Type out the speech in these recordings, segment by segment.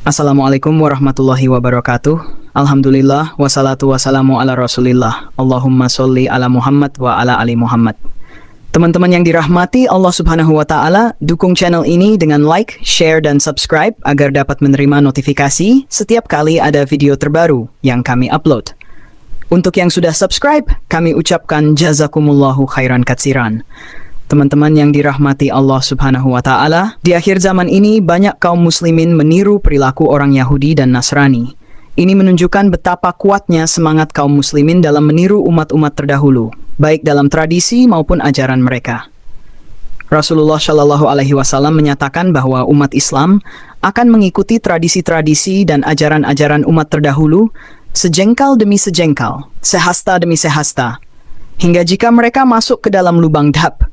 Assalamualaikum warahmatullahi wabarakatuh. Alhamdulillah wassalatu wassalamu ala rasulillah. Allahumma sholli ala Muhammad wa ala ali Muhammad. Teman-teman yang dirahmati Allah subhanahu wa ta'ala, dukung channel ini dengan like, share, dan subscribe agar dapat menerima notifikasi setiap kali ada video terbaru yang kami upload. Untuk yang sudah subscribe, kami ucapkan jazakumullahu khairan katsiran. Teman-teman yang dirahmati Allah subhanahu wa ta'ala, di akhir zaman ini banyak kaum muslimin meniru perilaku orang Yahudi dan Nasrani. Ini menunjukkan betapa kuatnya semangat kaum muslimin dalam meniru umat-umat terdahulu, baik dalam tradisi maupun ajaran mereka. Rasulullah Shallallahu Alaihi Wasallam menyatakan bahwa umat Islam akan mengikuti tradisi-tradisi dan ajaran-ajaran umat terdahulu, sejengkal demi sejengkal, sehasta demi sehasta, hingga jika mereka masuk ke dalam lubang dap,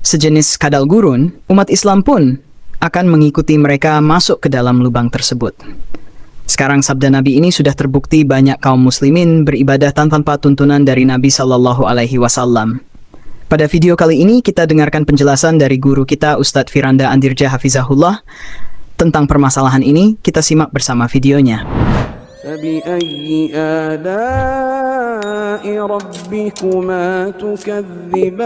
sejenis kadal gurun, umat Islam pun akan mengikuti mereka masuk ke dalam lubang tersebut. Sekarang sabda Nabi ini sudah terbukti banyak kaum muslimin beribadah tanpa tuntunan dari Nabi Sallallahu Alaihi Wasallam. Pada video kali ini kita dengarkan penjelasan dari guru kita Ustadz Firanda Andirja Hafizahullah tentang permasalahan ini. Kita simak bersama videonya. فَبِأَيِّ آلَاءِ رَبِّكُمَا تُكَذِّبَانِ.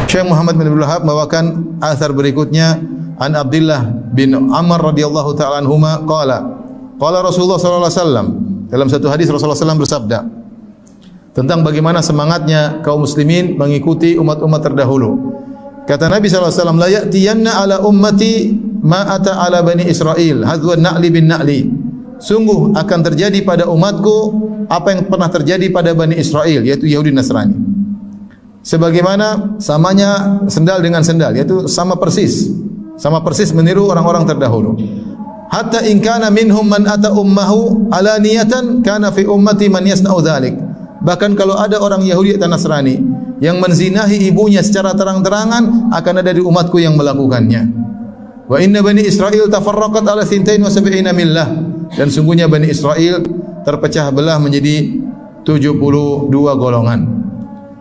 Syekh Muhammad bin Abdul Wahab membawakan athar berikutnya an Abdullah bin Amr radhiyallahu ta'ala anhuma qala Rasulullah sallallahu alaihi wasallam, dalam satu hadis Rasulullah sallallahu bersabda tentang bagaimana semangatnya kaum muslimin mengikuti umat-umat terdahulu. Kata Nabi sallallahu alaihi wasallam, la ya'tiyanna ala ummati ma ata ala bani Israil hadwan na'li bin na'li. Sungguh akan terjadi pada umatku apa yang pernah terjadi pada Bani Israel, yaitu Yahudi Nasrani. Sebagaimana samanya sendal dengan sendal, yaitu sama persis meniru orang-orang terdahulu. Hatta in kana minhum man ata ummahu alaniyatan kana fi ummati man yasna'u dzalik. Bahkan kalau ada orang Yahudi atau Nasrani yang menzinahi ibunya secara terang-terangan, akan ada di umatku yang melakukannya. Wa inna bani Israil tafarraqat ala 72 millah. Dan sungguhnya Bani Israel terpecah belah menjadi 72 golongan.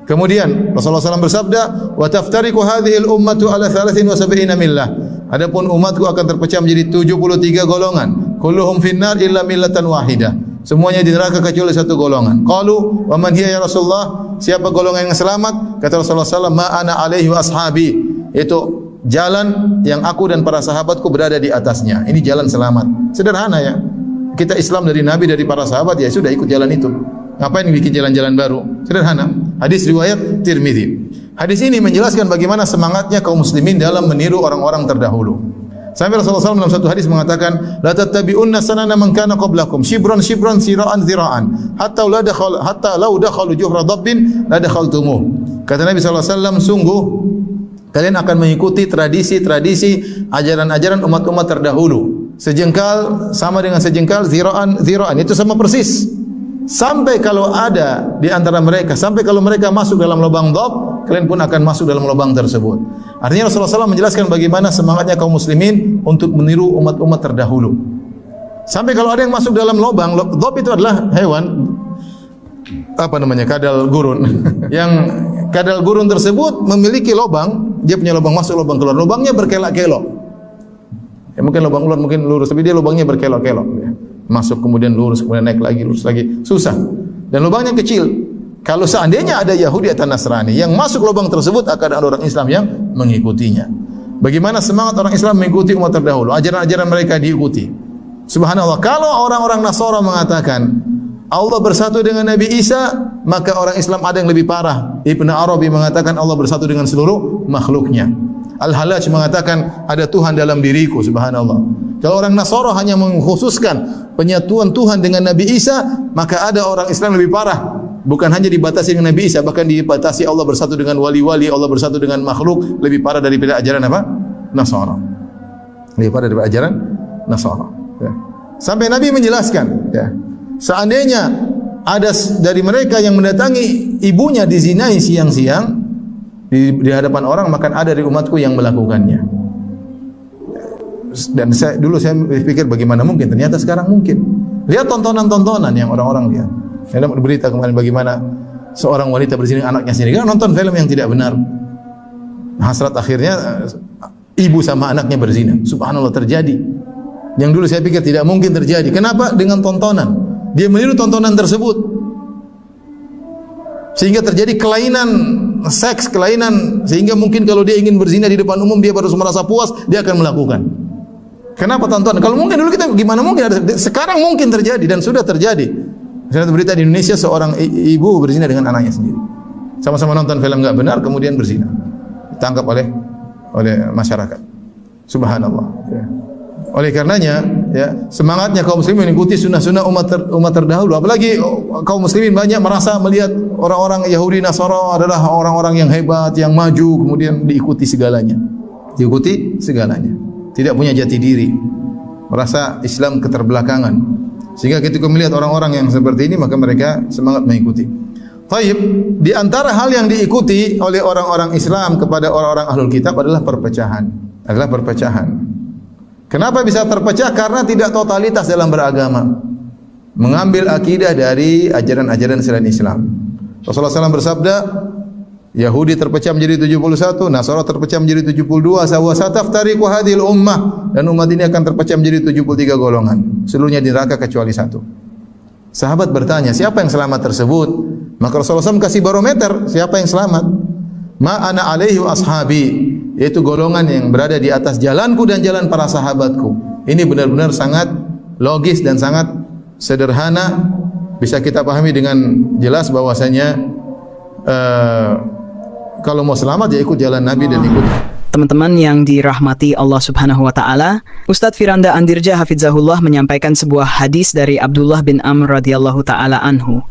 Kemudian Rasulullah SAW bersabda, wa taftariqu hadhihi al-ummatu ala 73 millah. Adapun umatku akan terpecah menjadi 73 golongan. Kulluhum finnar illa millatan wahidah. Semuanya di neraka kecuali satu golongan. Qalu wa man hiya ya Rasulullah? Siapa golongan yang selamat? Kata Rasulullah SAW, ma ana alaihi wa ashabi. Itu jalan yang aku dan para sahabatku berada di atasnya. Ini jalan selamat. Sederhana ya. Kita Islam dari Nabi, dari para sahabat, ya sudah ikut jalan itu. Ngapain bikin jalan-jalan baru? Sederhana. Hadis riwayat Tirmidzi. Hadis ini menjelaskan bagaimana semangatnya kaum muslimin dalam meniru orang-orang terdahulu. Sampai Rasulullah SAW dalam satu hadis mengatakan, la tattabi'unna sanana man kana qablakum shibran shibran zira'an zira'an hatta law dakhalu juhra dabbin la dakhaltumuh. Kata Nabi SAW, sungguh kalian akan mengikuti tradisi-tradisi ajaran-ajaran umat-umat terdahulu. Sejengkal sama dengan sejengkal, zira'an zira'an, itu sama persis. Sampai kalau ada di antara mereka, sampai kalau mereka masuk dalam lubang dhab, kalian pun akan masuk dalam lubang tersebut. Artinya Rasulullah SAW menjelaskan bagaimana semangatnya kaum muslimin untuk meniru umat-umat terdahulu. Sampai kalau ada yang masuk dalam lubang, dhab itu adalah hewan kadal gurun. Yang kadal gurun tersebut memiliki lubang, dia punya lubang masuk, lubang keluar. Lubangnya berkelok-kelok. Ya, mungkin lubang ular mungkin lurus, tapi dia lubangnya berkelok-kelok. Ya. Masuk kemudian lurus, kemudian naik lagi, lurus lagi. Susah. Dan lubangnya kecil. Kalau seandainya ada Yahudi atau Nasrani yang masuk lubang tersebut, akan ada orang Islam yang mengikutinya. Bagaimana semangat orang Islam mengikuti umat terdahulu? Ajaran-ajaran mereka diikuti. Subhanallah. Kalau orang-orang Nasara mengatakan Allah bersatu dengan Nabi Isa, maka orang Islam ada yang lebih parah. Ibnu Arabi mengatakan Allah bersatu dengan seluruh makhluknya. Al-Halaj mengatakan ada Tuhan dalam diriku, subhanallah. Kalau orang Nasara hanya mengkhususkan penyatuan Tuhan dengan Nabi Isa, maka ada orang Islam lebih parah. Bukan hanya dibatasi dengan Nabi Isa, bahkan dibatasi Allah bersatu dengan wali-wali, Allah bersatu dengan makhluk, lebih parah daripada ajaran apa? Nasara. Lebih parah daripada ajaran Nasara. Ya. Sampai Nabi menjelaskan, ya. seandainya ada dari mereka yang mendatangi ibunya dizinai siang-siang di hadapan orang, maka ada dari umatku yang melakukannya. Dan dulu saya pikir bagaimana mungkin, ternyata sekarang mungkin. Lihat tontonan-tontonan yang orang-orang lihat. Saya dapat berita kemarin bagaimana seorang wanita berzina dengan anaknya sendiri. Karena nonton film yang tidak benar. Hasrat akhirnya ibu sama anaknya berzina. Subhanallah, terjadi. Yang dulu saya pikir tidak mungkin terjadi. Kenapa? Dengan tontonan. Dia meniru tontonan tersebut. Sehingga terjadi kelainan seks, kelainan, sehingga mungkin kalau dia ingin berzina di depan umum, dia baru merasa puas, dia akan melakukan. Kenapa tontonan? Kalau mungkin dulu kita gimana mungkin ada, sekarang mungkin terjadi dan sudah terjadi. Saya berita di Indonesia seorang ibu berzina dengan anaknya sendiri. Sama-sama nonton film enggak benar, kemudian berzina. Ditangkap oleh masyarakat. Subhanallah. Ya. Oleh karenanya, ya, semangatnya kaum muslimin mengikuti sunnah-sunnah umat terdahulu. Apalagi kaum muslimin banyak merasa melihat orang-orang Yahudi Nasara adalah orang-orang yang hebat, yang maju, kemudian diikuti segalanya. Diikuti segalanya. Tidak punya jati diri. Merasa Islam keterbelakangan. Sehingga ketika melihat orang-orang yang seperti ini, maka mereka semangat mengikuti. Taib, di antara hal yang diikuti oleh orang-orang Islam kepada orang-orang ahlul kitab adalah perpecahan. Kenapa bisa terpecah? Karena tidak totalitas dalam beragama. Mengambil akidah dari ajaran-ajaran selain Islam. Rasulullah SAW bersabda, Yahudi terpecah menjadi 71, Nasara terpecah menjadi 72, wa sataftariqu hadhil ummah, dan umat ini akan terpecah menjadi 73 golongan. Seluruhnya di neraka kecuali satu. Sahabat bertanya, siapa yang selamat tersebut? Maka Rasulullah SAW kasih barometer, siapa yang selamat? Ma ana alaihi wa ashabi, yaitu golongan yang berada di atas jalanku dan jalan para sahabatku. Ini benar-benar sangat logis dan sangat sederhana, bisa kita pahami dengan jelas bahwasanya kalau mau selamat ya ikut jalan Nabi dan ikut. Teman-teman yang dirahmati Allah Subhanahu wa taala, Ustadz Firanda Andirja Hafizahullah menyampaikan sebuah hadis dari Abdullah bin Amr radhiyallahu taala anhu,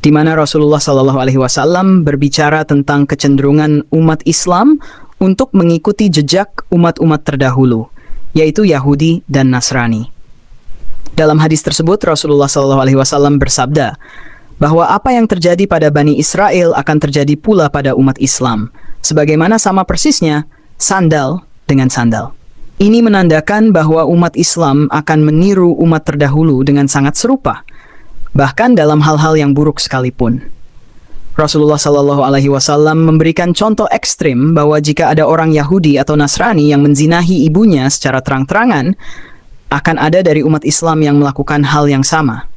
di mana Rasulullah sallallahu alaihi wasallam berbicara tentang kecenderungan umat Islam untuk mengikuti jejak umat-umat terdahulu, yaitu Yahudi dan Nasrani. Dalam hadis tersebut Rasulullah sallallahu alaihi wasallam bersabda bahwa apa yang terjadi pada Bani Israel akan terjadi pula pada umat Islam, sebagaimana sama persisnya sandal dengan sandal. Ini menandakan bahwa umat Islam akan meniru umat terdahulu dengan sangat serupa, bahkan dalam hal-hal yang buruk sekalipun. Rasulullah Shallallahu Alaihi Wasallam memberikan contoh ekstrim bahwa jika ada orang Yahudi atau Nasrani yang menzinahi ibunya secara terang-terangan, akan ada dari umat Islam yang melakukan hal yang sama.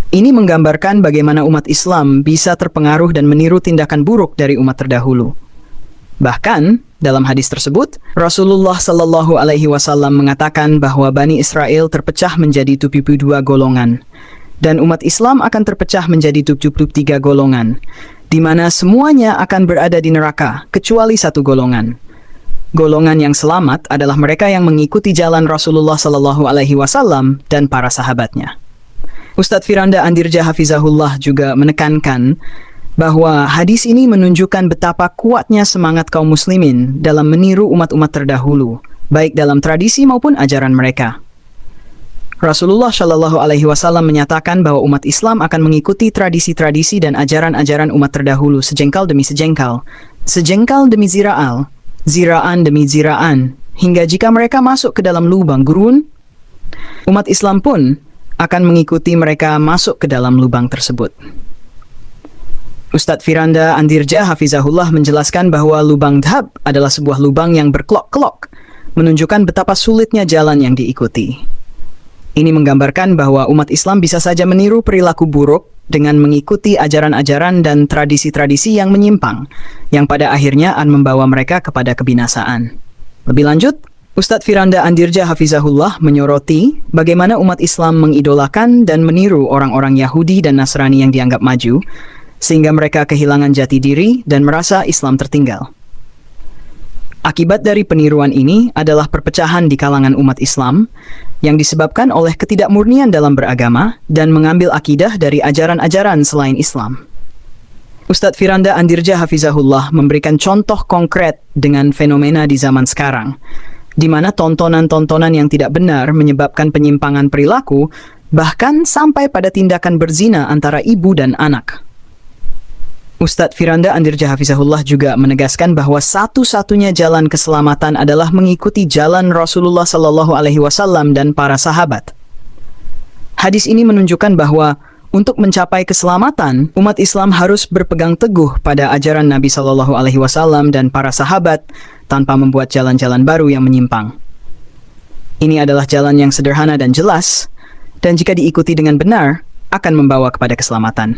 Ini menggambarkan bagaimana umat Islam bisa terpengaruh dan meniru tindakan buruk dari umat terdahulu. Bahkan, dalam hadis tersebut, Rasulullah Shallallahu Alaihi Wasallam mengatakan bahwa Bani Israel terpecah menjadi 72 golongan, dan umat Islam akan terpecah menjadi 73 golongan, di mana semuanya akan berada di neraka, kecuali satu golongan. Golongan yang selamat adalah mereka yang mengikuti jalan Rasulullah Shallallahu Alaihi Wasallam dan para sahabatnya. Ustadz Firanda Andirja Hafizahullah juga menekankan bahwa hadis ini menunjukkan betapa kuatnya semangat kaum muslimin dalam meniru umat-umat terdahulu, baik dalam tradisi maupun ajaran mereka. Rasulullah Shallallahu Alaihi Wasallam menyatakan bahwa umat Islam akan mengikuti tradisi-tradisi dan ajaran-ajaran umat terdahulu sejengkal demi sejengkal, sejengkal demi ziraal, ziraan demi ziraan, hingga jika mereka masuk ke dalam lubang gurun, umat Islam pun akan mengikuti mereka masuk ke dalam lubang tersebut. Ustadz Firanda Andirja Hafizahullah menjelaskan bahwa lubang dhab adalah sebuah lubang yang berkelok-kelok, menunjukkan betapa sulitnya jalan yang diikuti. Ini menggambarkan bahwa umat Islam bisa saja meniru perilaku buruk dengan mengikuti ajaran-ajaran dan tradisi-tradisi yang menyimpang, yang pada akhirnya akan membawa mereka kepada kebinasaan. Lebih lanjut, Ustadz Firanda Andirja Hafizahullah menyoroti bagaimana umat Islam mengidolakan dan meniru orang-orang Yahudi dan Nasrani yang dianggap maju, sehingga mereka kehilangan jati diri dan merasa Islam tertinggal. Akibat dari peniruan ini adalah perpecahan di kalangan umat Islam yang disebabkan oleh ketidakmurnian dalam beragama dan mengambil akidah dari ajaran-ajaran selain Islam. Ustadz Firanda Andirja Hafizahullah memberikan contoh konkret dengan fenomena di zaman sekarang, di mana tontonan-tontonan yang tidak benar menyebabkan penyimpangan perilaku bahkan sampai pada tindakan berzina antara ibu dan anak. Ustadz Firanda Andirja Hafizahullah juga menegaskan bahwa satu-satunya jalan keselamatan adalah mengikuti jalan Rasulullah Shallallahu Alaihi Wasallam dan para sahabat. Hadis ini menunjukkan bahwa untuk mencapai keselamatan, umat Islam harus berpegang teguh pada ajaran Nabi Shallallahu Alaihi Wasallam dan para sahabat tanpa membuat jalan-jalan baru yang menyimpang. Ini adalah jalan yang sederhana dan jelas, dan jika diikuti dengan benar, akan membawa kepada keselamatan.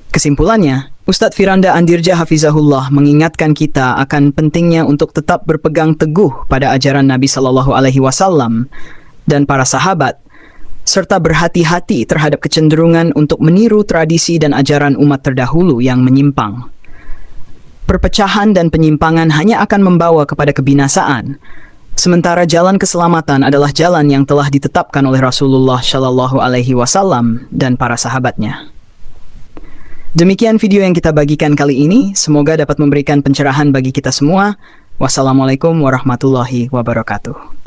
Kesimpulannya, Ustadz Firanda Andirja Hafizahullah mengingatkan kita akan pentingnya untuk tetap berpegang teguh pada ajaran Nabi Shallallahu Alaihi Wasallam dan para sahabat, serta berhati-hati terhadap kecenderungan untuk meniru tradisi dan ajaran umat terdahulu yang menyimpang. Perpecahan dan penyimpangan hanya akan membawa kepada kebinasaan, sementara jalan keselamatan adalah jalan yang telah ditetapkan oleh Rasulullah Shallallahu Alaihi Wasallam dan para sahabatnya. Demikian video yang kita bagikan kali ini, semoga dapat memberikan pencerahan bagi kita semua. Wassalamualaikum warahmatullahi wabarakatuh.